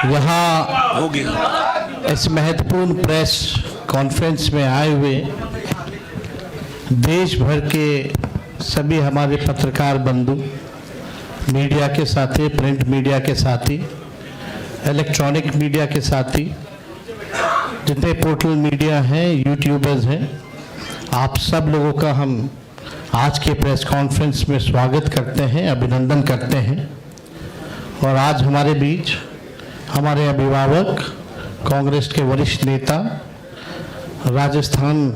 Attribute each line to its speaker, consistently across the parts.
Speaker 1: यहाँ इस महत्वपूर्ण प्रेस कॉन्फ्रेंस में आए हुए देश भर के सभी हमारे पत्रकार बंधु, मीडिया के साथी, प्रिंट मीडिया के साथी, इलेक्ट्रॉनिक मीडिया के साथी, जितने पोर्टल मीडिया हैं, यूट्यूबर्स हैं, आप सब लोगों का हम आज के प्रेस कॉन्फ्रेंस में स्वागत करते हैं, अभिनंदन करते हैं। और आज हमारे बीच हमारे अभिभावक, कांग्रेस के वरिष्ठ नेता, राजस्थान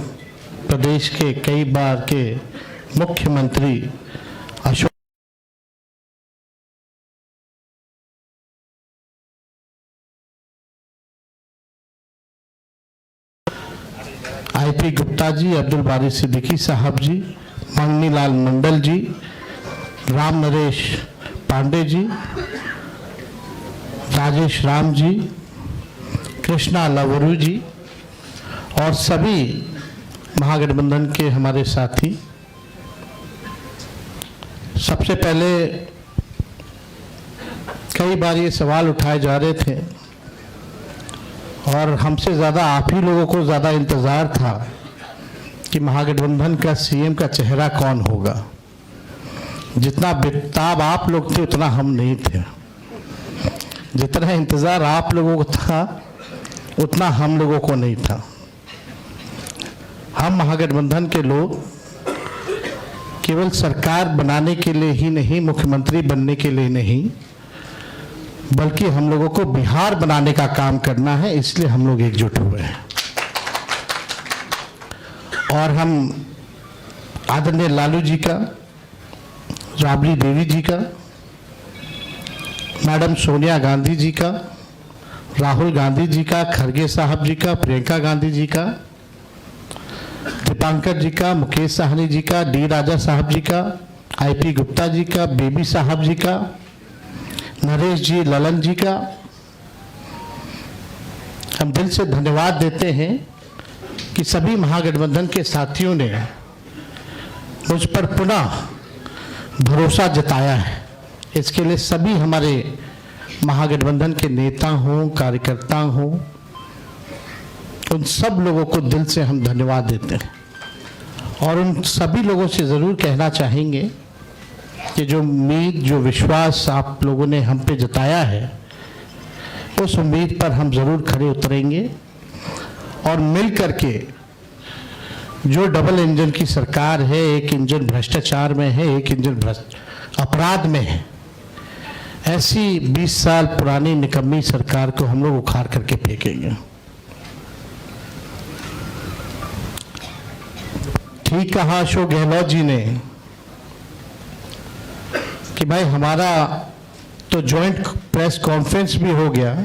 Speaker 1: प्रदेश के कई बार के मुख्यमंत्री अशोक आईपी गुप्ता जी, अब्दुल बारी सिद्दीकी साहब जी, मंगनी लाल मंडल जी, राम नरेश पांडे जी, राजेश राम जी, कृष्णा लवरू जी और सभी महागठबंधन के हमारे साथी। सबसे पहले कई बार ये सवाल उठाए जा रहे थे और हमसे ज़्यादा आप ही लोगों को ज़्यादा इंतज़ार था कि महागठबंधन का सीएम का चेहरा कौन होगा। जितना बेताब आप लोग थे उतना हम नहीं थे। जितना इंतज़ार आप लोगों को था उतना हम लोगों को नहीं था। हम महागठबंधन के लोग केवल सरकार बनाने के लिए ही नहीं, मुख्यमंत्री बनने के लिए नहीं, बल्कि हम लोगों को बिहार बनाने का काम करना है, इसलिए हम लोग एकजुट हुए हैं। और हम आदरणीय लालू जी का, राबड़ी देवी जी का, मैडम सोनिया गांधी जी का, राहुल गांधी जी का, खरगे साहब जी का, प्रियंका गांधी जी का, दीपांकर जी का, मुकेश साहनी जी का, डी राजा साहब जी का, आईपी गुप्ता जी का, बेबी साहब जी का, नरेश जी, ललन जी का हम दिल से धन्यवाद देते हैं कि सभी महागठबंधन के साथियों ने मुझ पर पुनः भरोसा जताया है। इसके लिए सभी हमारे महागठबंधन के नेता हों, कार्यकर्ता हों, उन सब लोगों को दिल से हम धन्यवाद देते हैं। और उन सभी लोगों से ज़रूर कहना चाहेंगे कि जो उम्मीद, जो विश्वास आप लोगों ने हम पे जताया है, उस उम्मीद पर हम ज़रूर खड़े उतरेंगे और मिल करके जो डबल इंजन की सरकार है, एक इंजन भ्रष्टाचार में है, एक इंजन अपराध में है, ऐसी 20 साल पुरानी निकम्मी सरकार को हम लोग उखाड़ करके फेंकेंगे। ठीक कहा अशोक गहलोत जी ने कि भाई हमारा तो जॉइंट प्रेस कॉन्फ्रेंस भी हो गया,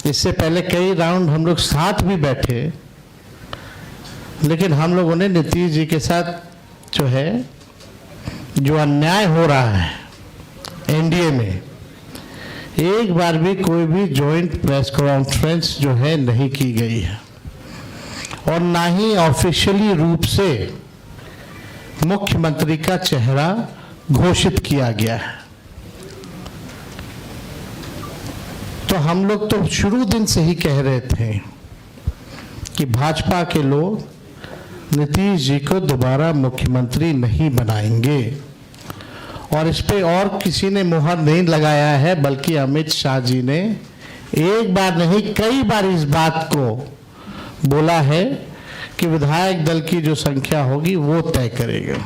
Speaker 1: इससे पहले कई राउंड हम लोग साथ भी बैठे, लेकिन हम लोगों ने नीतीश जी के साथ जो है, जो अन्याय हो रहा है एनडीए में, एक बार भी कोई भी जॉइंट प्रेस कॉन्फ्रेंस जो है नहीं की गई है और ना ही ऑफिशियली रूप से मुख्यमंत्री का चेहरा घोषित किया गया है। तो हम लोग तो शुरू दिन से ही कह रहे थे कि भाजपा के लोग नीतीश जी को दोबारा मुख्यमंत्री नहीं बनाएंगे और इस पे और किसी ने मुहर नहीं लगाया है, बल्कि अमित शाह जी ने एक बार नहीं कई बार इस बात को बोला है कि विधायक दल की जो संख्या होगी वो तय करेगा।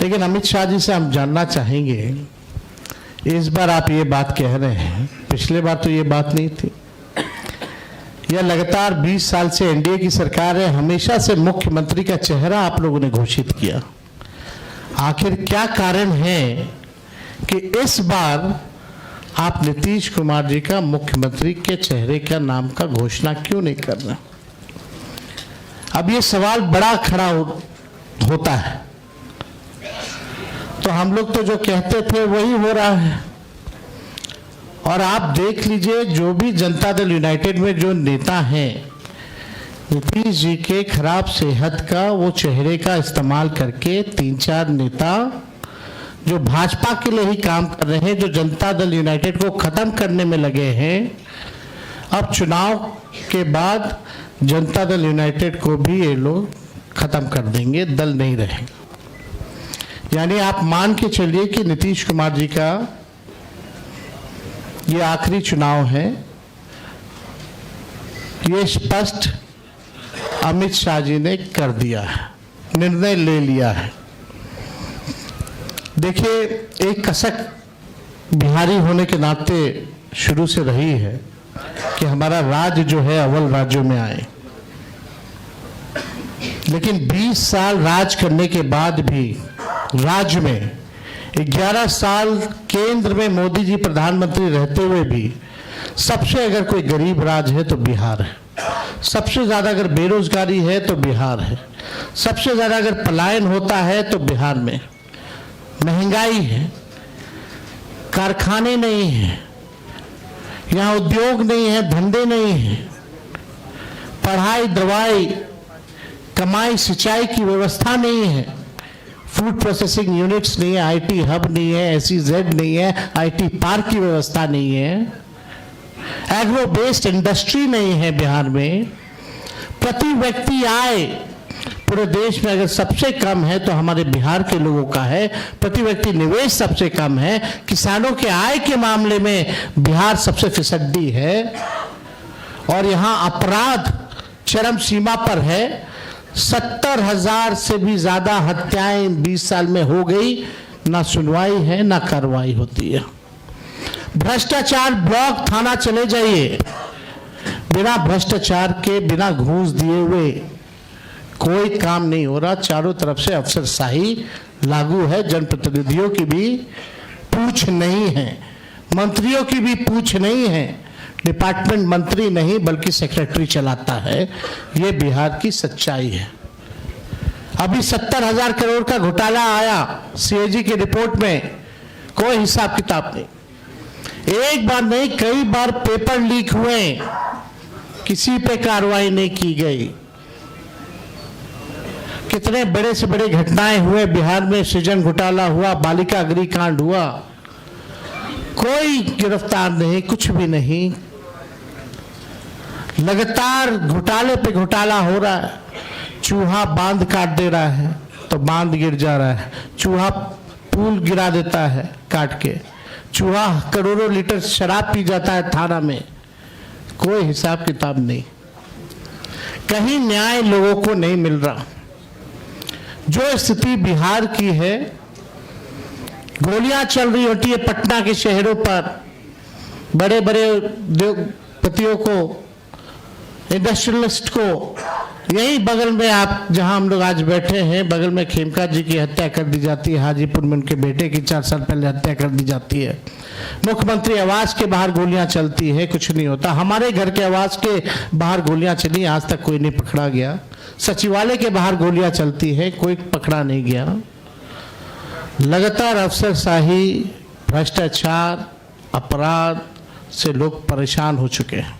Speaker 1: लेकिन अमित शाह जी से हम जानना चाहेंगे, इस बार आप ये बात कह रहे हैं, पिछले बार तो ये बात नहीं थी। यह लगातार 20 साल से एनडीए की सरकार है, हमेशा से मुख्यमंत्री का चेहरा आप लोगों ने घोषित किया। आखिर क्या कारण है कि इस बार आप नीतीश कुमार जी का मुख्यमंत्री के चेहरे का नाम का घोषणा क्यों नहीं कर रहे? अब ये सवाल बड़ा खड़ा होता है। तो हम लोग तो जो कहते थे वही हो रहा है। और आप देख लीजिए, जो भी जनता दल यूनाइटेड में जो नेता हैं, नीतीश जी के खराब सेहत का वो चेहरे का इस्तेमाल करके 3-4 नेता जो भाजपा के लिए ही काम कर रहे हैं, जो जनता दल यूनाइटेड को खत्म करने में लगे हैं, अब चुनाव के बाद जनता दल यूनाइटेड को भी ये लोग खत्म कर देंगे, दल नहीं रहेगा। यानी आप मान के चलिए कि नीतीश कुमार जी का ये आखिरी चुनाव है। ये स्पष्ट अमित शाह जी ने कर दिया है, निर्णय ले लिया है। देखिए, एक कसक बिहारी होने के नाते शुरू से रही है कि हमारा राज्य जो है अव्वल राज्यों में आए, लेकिन 20 साल राज करने के बाद भी राज्य में 11 साल केंद्र में मोदी जी प्रधानमंत्री रहते हुए भी सबसे अगर कोई गरीब राज्य है तो बिहार है, सबसे ज्यादा अगर बेरोजगारी है तो बिहार है, सबसे ज्यादा अगर पलायन होता है तो बिहार में, महंगाई है, कारखाने नहीं है, यहाँ उद्योग नहीं है, धंधे नहीं है, पढ़ाई दवाई कमाई सिंचाई की व्यवस्था नहीं है, फूड प्रोसेसिंग यूनिट्स नहीं है, आईटी हब नहीं है, SEZ नहीं है, आईटी पार्क की व्यवस्था नहीं है, एग्रो बेस्ड इंडस्ट्री नहीं है बिहार में। प्रति व्यक्ति आय पूरे देश में अगर सबसे कम है तो हमारे बिहार के लोगों का है। प्रति व्यक्ति निवेश सबसे कम है। किसानों के आय के मामले में बिहार सबसे फिसड्डी है और यहाँ अपराध चरम सीमा पर है। 70,000 से भी ज्यादा हत्याएं 20 साल में हो गई, ना सुनवाई है ना कार्रवाई होती है। भ्रष्टाचार ब्लॉक थाना चले जाइए, बिना भ्रष्टाचार के, बिना घूस दिए हुए कोई काम नहीं हो रहा। चारों तरफ से अफसरशाही लागू है, जनप्रतिनिधियों की भी पूछ नहीं है, मंत्रियों की भी पूछ नहीं है, डिपार्टमेंट मंत्री नहीं बल्कि सेक्रेटरी चलाता है। ये बिहार की सच्चाई है। अभी 70,000 करोड़ का घोटाला आया CAG की रिपोर्ट में, कोई हिसाब किताब नहीं। एक बार नहीं कई बार पेपर लीक हुए, किसी पे कार्रवाई नहीं की गई। कितने बड़े से बड़े घटनाएं हुए बिहार में, सृजन घोटाला हुआ, बालिका गृह कांड हुआ, कोई गिरफ्तार नहीं, कुछ भी नहीं। लगातार घोटाले पे घोटाला हो रहा है। चूहा बांध काट दे रहा है तो बांध गिर जा रहा है, चूहा पुल गिरा देता है काट के, चूहा करोड़ों लीटर शराब पी जाता है थाना में, कोई हिसाब किताब नहीं। कहीं न्याय लोगों को नहीं मिल रहा। जो स्थिति बिहार की है, गोलियां चल रही होती है पटना के शहरों पर, बड़े बड़े उद्योगपतियों को, इंडस्ट्रियलिस्ट को। यही बगल में आप जहां हम लोग आज बैठे हैं, बगल में खेमका जी की हत्या कर दी जाती है, हाजीपुर में उनके बेटे की 4 साल पहले हत्या कर दी जाती है। मुख्यमंत्री आवास के बाहर गोलियां चलती है, कुछ नहीं होता। हमारे घर के आवास के बाहर गोलियां चली, आज तक कोई नहीं पकड़ा गया। सचिवालय के बाहर गोलियां चलती है, कोई पकड़ा नहीं गया। लगातार अफसरशाही, भ्रष्टाचार, अपराध से लोग परेशान हो चुके हैं।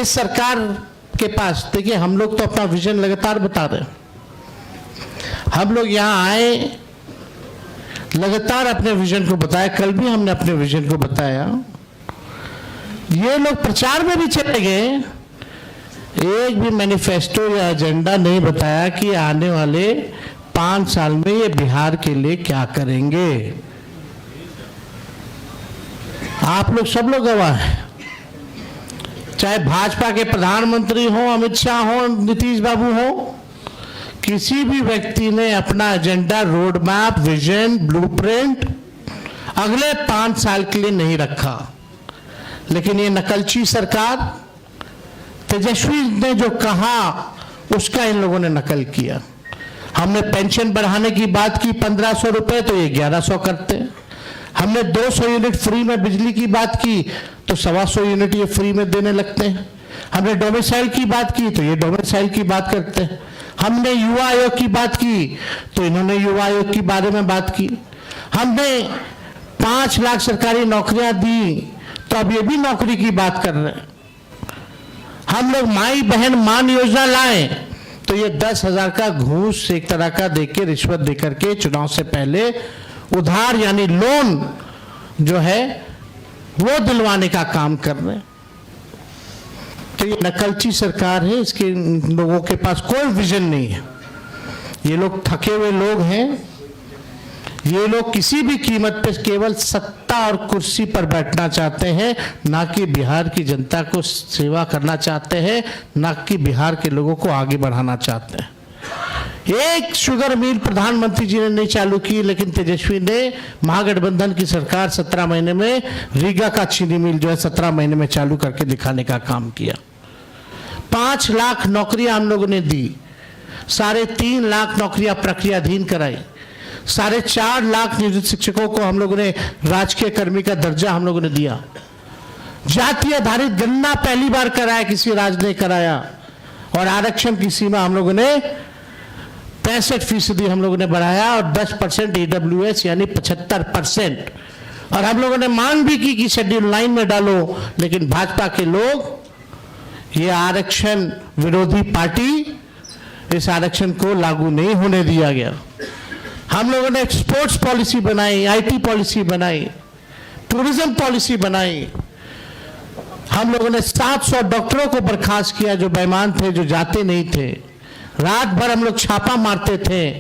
Speaker 1: इस सरकार के पास देखिए, हम लोग तो अपना विजन लगातार बता रहे हैं। हम लोग यहाँ आए, लगातार अपने विजन को बताया, कल भी हमने अपने विजन को बताया। ये लोग प्रचार में भी चले गए, एक भी मैनिफेस्टो या एजेंडा नहीं बताया कि आने वाले 5 साल में ये बिहार के लिए क्या करेंगे। आप लोग सब लोग गवाह हैं, चाहे भाजपा के प्रधानमंत्री हो, अमित शाह हो, नीतीश बाबू हो, किसी भी व्यक्ति ने अपना agenda, road map, vision, blueprint अगले 5 साल के लिए नहीं रखा। लेकिन ये नकलची सरकार, तेजस्वी ने जो कहा उसका इन लोगों ने नकल किया। हमने पेंशन बढ़ाने की बात की 1500 रुपए, तो ये 1100 करते। हमने 200 यूनिट फ्री में बिजली की बात की तो 125 यूनिट ये फ्री में देने लगते हैं। हमने डोमिसाइल की बात की तो ये डोमिसाइल की बात करते हैं। हमने युवा आयोग की बात की तो इन्होंने युवा आयोग के बारे में बात की। हमने 5 लाख सरकारी नौकरियां दी तो अब ये भी नौकरी की बात कर रहे हैं। हम लोग माई बहन मान योजना लाए तो ये 10,000 का घूस एक तरह का देके, रिश्वत देकर के चुनाव से पहले उधार यानी लोन जो है वो दिलवाने का काम कर रहे हैं। तो ये नकलची सरकार है, इसके लोगों के पास कोई विजन नहीं है। ये लोग थके हुए लोग हैं। ये लोग किसी भी कीमत पे केवल सत्ता और कुर्सी पर बैठना चाहते हैं, ना कि बिहार की जनता को सेवा करना चाहते हैं, ना कि बिहार के लोगों को आगे बढ़ाना चाहते हैं। एक शुगर मिल प्रधानमंत्री जी ने नहीं चालू की, लेकिन तेजस्वी ने महागठबंधन की सरकार 17 महीने में रीगा का चीनी मिल जो है 17 महीने में चालू करके दिखाने का काम किया। 5 लाख नौकरियां हम लोगों ने दी, 3.5 लाख नौकरियां प्रक्रियाधीन कराई, 4.5 लाख नियोजित शिक्षकों को हम लोगों ने राजकीय कर्मी का दर्जा हम लोगों ने दिया। जाति आधारित गणना पहली बार कराया, किसी राज्य ने कराया। और आरक्षण की सीमा हम लोगों ने 65% हम लोगों ने बढ़ाया और 10% EWS यानी 75%। और हम लोगों ने मांग भी की कि शेड्यूल 9 में डालो, लेकिन भाजपा के लोग, ये आरक्षण विरोधी पार्टी, इस आरक्षण को लागू नहीं होने दिया गया। हम लोगों ने स्पोर्ट्स पॉलिसी बनाई, IT पॉलिसी बनाई, टूरिज्म पॉलिसी बनाई। हम लोगों ने 700 डॉक्टरों को बर्खास्त किया जो बेईमान थे, जो जाते नहीं थे। रात भर हम लोग छापा मारते थे।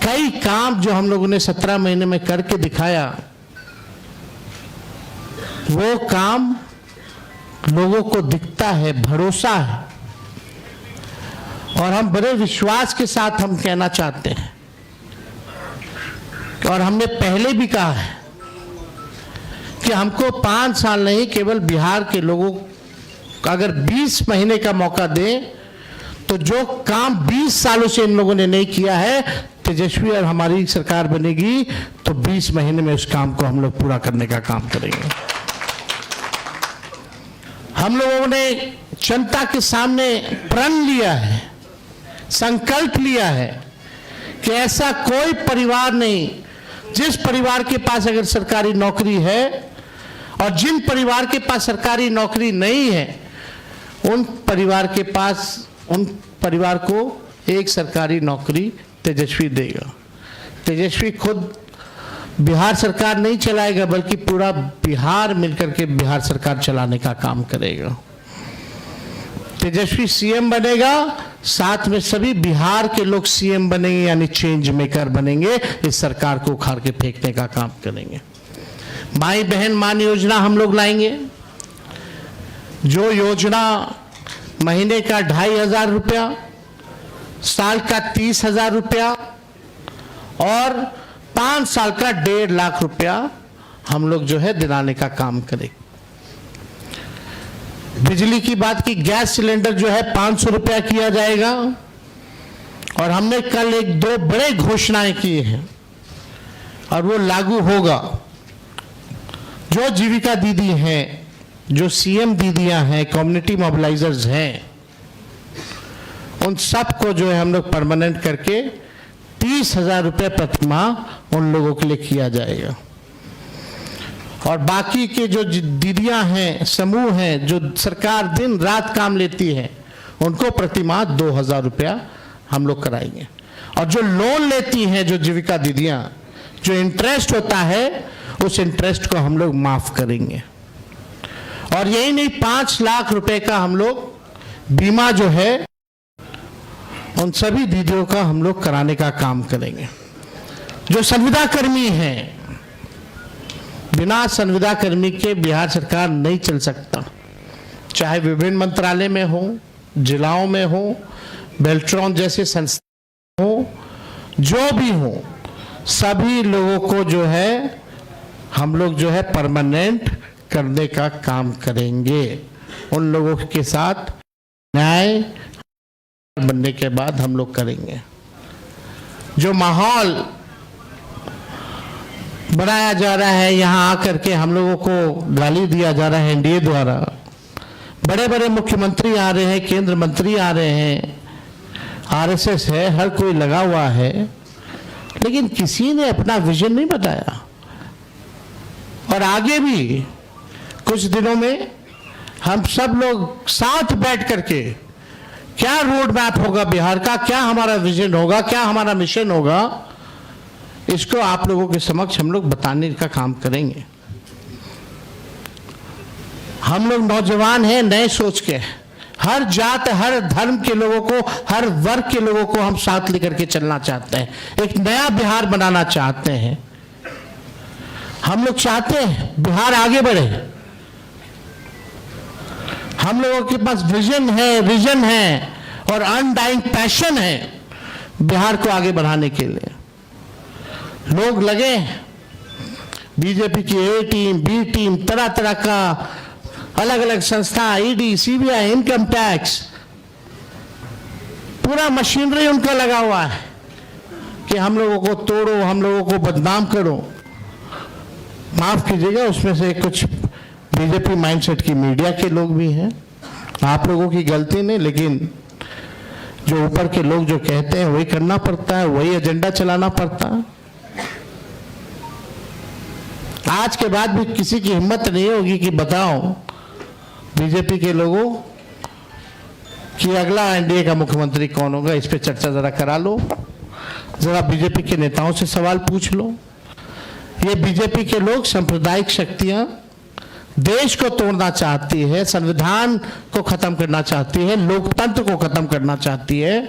Speaker 1: कई काम जो हम लोगों ने 17 महीने में करके दिखाया, वो काम लोगों को दिखता है, भरोसा है। और हम बड़े विश्वास के साथ हम कहना चाहते हैं, और हमने पहले भी कहा है कि हमको 5 साल नहीं, केवल बिहार के लोगों को अगर 20 महीने का मौका दें, तो जो काम 20 सालों से इन लोगों ने नहीं किया है, तेजस्वी और हमारी सरकार बनेगी तो 20 महीने में उस काम को हम लोग पूरा करने का काम करेंगे। हम लोगों ने जनता के सामने प्रण लिया है, संकल्प लिया है कि ऐसा कोई परिवार नहीं, जिस परिवार के पास अगर सरकारी नौकरी है और जिन परिवार के पास सरकारी नौकरी नहीं है, उन परिवार को एक सरकारी नौकरी तेजस्वी देगा। तेजस्वी खुद बिहार सरकार नहीं चलाएगा, बल्कि पूरा बिहार मिलकर के बिहार सरकार चलाने का काम करेगा। तेजस्वी CM बनेगा, साथ में सभी बिहार के लोग CM बनेंगे, यानी चेंज मेकर बनेंगे। इस सरकार को उखाड़ के फेंकने का काम करेंगे। माई बहन मान योजना हम लोग लाएंगे, जो योजना महीने का 2,500 रुपया, साल का 30,000 रुपया और 5 साल का 1.5 लाख रुपया हम लोग जो है दिलाने का काम करेंगे। बिजली की बात की, गैस सिलेंडर जो है 500 रुपया किया जाएगा। और हमने कल 1-2 बड़े घोषणाएं की हैं और वो लागू होगा। जो जीविका दीदी हैं, जो CM दीदियां हैं, कम्युनिटी मोबिलाइजर्स हैं, उन सब को जो है हम लोग परमानेंट करके 30,000 रुपये प्रति माह उन लोगों के लिए किया जाएगा। और बाकी के जो दीदियां हैं, समूह हैं, जो सरकार दिन रात काम लेती है, उनको प्रति माह 2,000 रुपया हम लोग कराएंगे। और जो लोन लेती हैं, जो जीविका दीदियां, जो इंटरेस्ट होता है, उस इंटरेस्ट को हम लोग माफ करेंगे। और यही नहीं, 5 लाख रुपए का हम लोग बीमा जो है उन सभी दीदियों का हम लोग कराने का काम करेंगे। जो संविदा कर्मी हैं, बिना संविदा कर्मी के बिहार सरकार नहीं चल सकता। चाहे विभिन्न मंत्रालय में हो, जिलाओं में हो, बेल्ट्रॉन जैसे संस्था हो, जो भी हो, सभी लोगों को जो है हम लोग जो है परमानेंट करने का काम करेंगे। उन लोगों के साथ न्याय बनने के बाद हम लोग करेंगे। जो माहौल बनाया जा रहा है, यहाँ आकर के हम लोगों को गाली दिया जा रहा है NDA द्वारा, बड़े बड़े मुख्यमंत्री आ रहे हैं, केंद्र मंत्री आ रहे हैं, RSS है, हर कोई लगा हुआ है, लेकिन किसी ने अपना विजन नहीं बताया। और आगे भी कुछ दिनों में हम सब लोग साथ बैठ करके क्या रोड मैप होगा बिहार का, क्या हमारा विजन होगा, क्या हमारा मिशन होगा, इसको आप लोगों के समक्ष हम लोग बताने का काम करेंगे। हम लोग नौजवान हैं, नए सोच के, हर जात हर धर्म के लोगों को, हर वर्ग के लोगों को हम साथ लेकर के चलना चाहते हैं, एक नया बिहार बनाना चाहते हैं। हम लोग चाहते हैं बिहार आगे बढ़े। हम लोगों के पास विजन है और अनडाइंग पैशन है बिहार को आगे बढ़ाने के लिए। लोग लगे बीजेपी की ए टीम, बी टीम, तरह तरह का अलग अलग संस्था, ईडी, सीबीआई, इनकम टैक्स, पूरा मशीनरी उनका लगा हुआ है कि हम लोगों को तोड़ो, हम लोगों को बदनाम करो। माफ कीजिएगा, उसमें से कुछ बीजेपी माइंडसेट की मीडिया के लोग भी हैं, आप लोगों की गलती नहीं, लेकिन जो ऊपर के लोग जो कहते हैं वही करना पड़ता है, वही एजेंडा चलाना पड़ता है। आज के बाद भी किसी की हिम्मत नहीं होगी कि बताओ बीजेपी के लोगों कि अगला एनडीए का मुख्यमंत्री कौन होगा। इस पे चर्चा जरा करा लो, जरा बीजेपी के नेताओं से सवाल पूछ लो। ये बीजेपी के लोग सांप्रदायिक शक्तियां देश को तोड़ना चाहती है, संविधान को खत्म करना चाहती है, लोकतंत्र को खत्म करना चाहती है।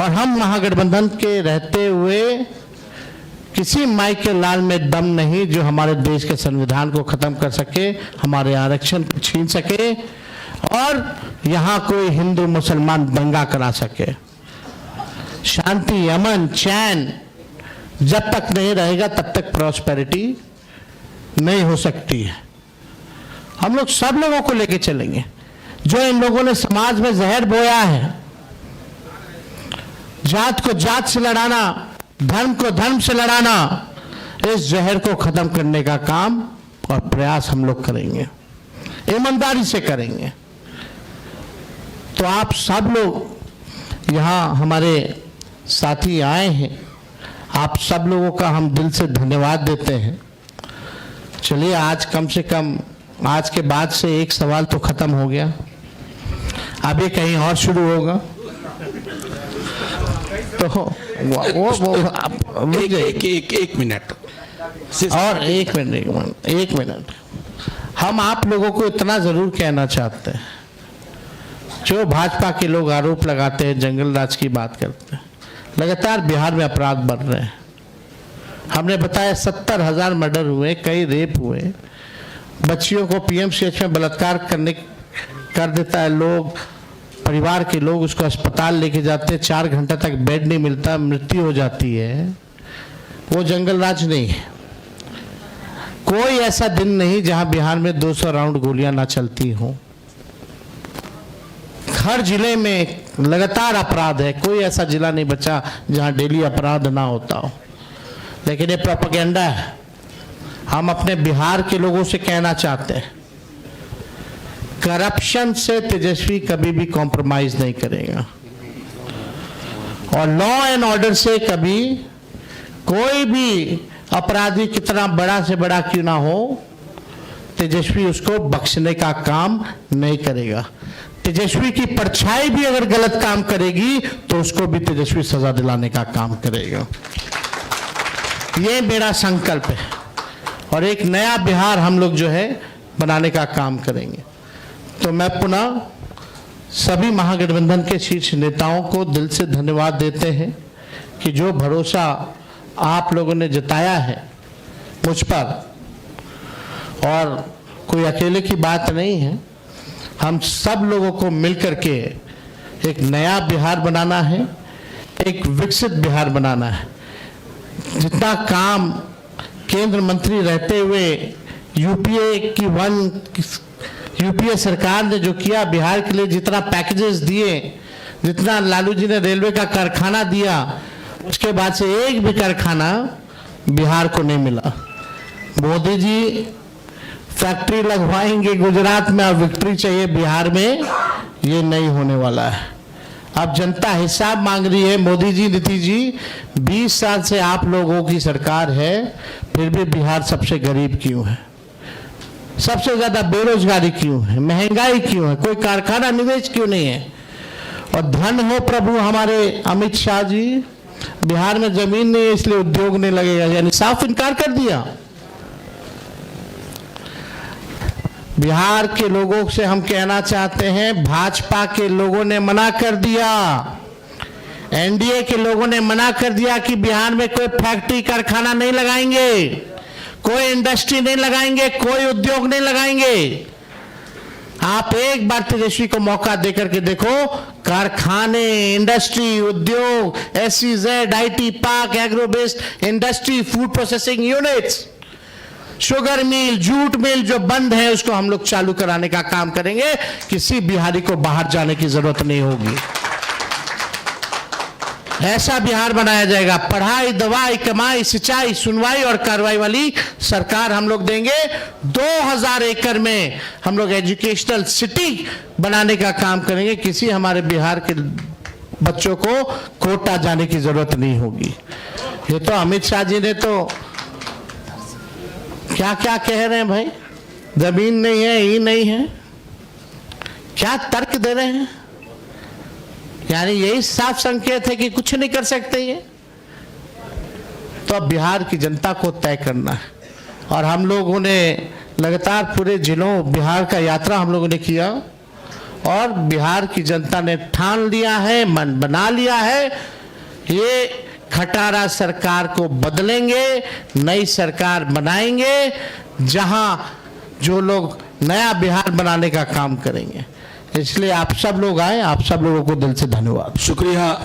Speaker 1: और हम महागठबंधन के रहते हुए किसी माई के लाल में दम नहीं जो हमारे देश के संविधान को खत्म कर सके, हमारे आरक्षण को छीन सके और यहाँ कोई हिंदू मुसलमान दंगा करा सके। शांति, अमन, चैन जब तक नहीं रहेगा तब तक प्रॉस्पेरिटी नहीं हो सकती है। हम लोग सब लोगों को लेके चलेंगे। जो इन लोगों ने समाज में जहर बोया है, जात को जात से लड़ाना, धर्म को धर्म से लड़ाना, इस जहर को खत्म करने का काम और प्रयास हम लोग करेंगे, ईमानदारी से करेंगे। तो आप सब लोग यहाँ हमारे साथी आए हैं, आप सब लोगों का हम दिल से धन्यवाद देते हैं। चलिए, आज कम से कम आज के बाद से एक सवाल तो खत्म हो गया, अभी कहीं और शुरू होगा। तो
Speaker 2: एक मिनट
Speaker 1: और एक मिनट हम आप लोगों को इतना जरूर कहना चाहते हैं, जो भाजपा के लोग आरोप लगाते हैं, जंगल राज की बात करते हैं, लगातार बिहार में अपराध बढ़ रहे हैं। हमने बताया 70,000 मर्डर हुए, कई रेप हुए, बच्चियों को पीएमसीएच में बलात्कार कर देता है लोग, परिवार के लोग उसको अस्पताल लेके जाते हैं, 4 घंटा तक बेड नहीं मिलता, मृत्यु हो जाती है। वो जंगल राज नहीं है। कोई ऐसा दिन नहीं जहां बिहार में 200 राउंड गोलियां ना चलती हों। हर जिले में लगातार अपराध है, कोई ऐसा जिला नहीं बचा जहां डेली अपराध ना होता हो। लेकिन ये प्रोपेगेंडा है। हम अपने बिहार के लोगों से कहना चाहते हैं, करप्शन से तेजस्वी कभी भी कॉम्प्रोमाइज नहीं करेगा और लॉ एंड ऑर्डर से कभी कोई भी अपराधी कितना बड़ा से बड़ा क्यों ना हो, तेजस्वी उसको बख्शने का काम नहीं करेगा। तेजस्वी की परछाई भी अगर गलत काम करेगी तो उसको भी तेजस्वी सजा दिलाने का काम करेगा। ये मेरा संकल्प है और एक नया बिहार हम लोग जो है बनाने का काम करेंगे। तो मैं पुनः सभी महागठबंधन के शीर्ष नेताओं को दिल से धन्यवाद देते हैं कि जो भरोसा आप लोगों ने जताया है मुझ पर, और कोई अकेले की बात नहीं है, हम सब लोगों को मिलकर के एक नया बिहार बनाना है, एक विकसित बिहार बनाना है। जितना काम केंद्र मंत्री रहते हुए यूपीए सरकार ने जो किया बिहार के लिए, जितना पैकेजेस दिए, जितना लालू जी ने रेलवे का कारखाना दिया, उसके बाद से एक भी कारखाना बिहार को नहीं मिला। मोदी जी फैक्ट्री लगवाएंगे गुजरात में और विक्ट्री चाहिए बिहार में, ये नहीं होने वाला है। अब जनता हिसाब मांग रही है। मोदी जी, नीतीश जी, 20 साल से आप लोगों की सरकार है, फिर भी बिहार सबसे गरीब क्यों है, सबसे ज्यादा बेरोजगारी क्यों है, महंगाई क्यों है, कोई कारखाना निवेश क्यों नहीं है। और धन हो प्रभु हमारे अमित शाह जी, बिहार में जमीन नहीं है इसलिए उद्योग नहीं लगेगा, यानी साफ इनकार कर दिया। बिहार के लोगों से हम कहना चाहते हैं, भाजपा के लोगों ने मना कर दिया, एनडीए के लोगों ने मना कर दिया कि बिहार में कोई फैक्ट्री कारखाना नहीं लगाएंगे, कोई इंडस्ट्री नहीं लगाएंगे, कोई उद्योग नहीं लगाएंगे। आप एक बार तेजस्वी को मौका देकर के देखो, कारखाने, इंडस्ट्री, उद्योग, SEZ, IT park, agro based industry, food processing units, sugar mill, jute mill जो बंद है उसको हम लोग चालू कराने का काम करेंगे। किसी बिहारी को बाहर जाने की जरूरत नहीं होगी। ऐसा बिहार बनाया जाएगा। पढ़ाई, दवाई, कमाई, सिंचाई, सुनवाई और कार्रवाई वाली सरकार हम लोग देंगे। 2000 एकड़ में हम लोग एजुकेशनल सिटी बनाने का काम करेंगे। किसी हमारे बिहार के बच्चों को कोटा जाने की जरूरत नहीं होगी। ये तो अमित शाह जी ने तो क्या क्या कह रहे हैं भाई, जमीन नहीं है, ये नहीं है, क्या तर्क दे रहे हैं। यानी यही साफ संकेत है कि कुछ नहीं कर सकते ये। तो अब बिहार की जनता को तय करना है। और हम लोगों ने लगातार पूरे जिलों बिहार का यात्रा हम लोगों ने किया और बिहार की जनता ने ठान लिया है, मन बना लिया है, ये खटारा सरकार को बदलेंगे, नई सरकार बनाएंगे जहां जो लोग नया बिहार बनाने का काम करेंगे। इसलिए आप सब लोग आए, आप सब लोगों को दिल से धन्यवाद।
Speaker 2: शुक्रिया।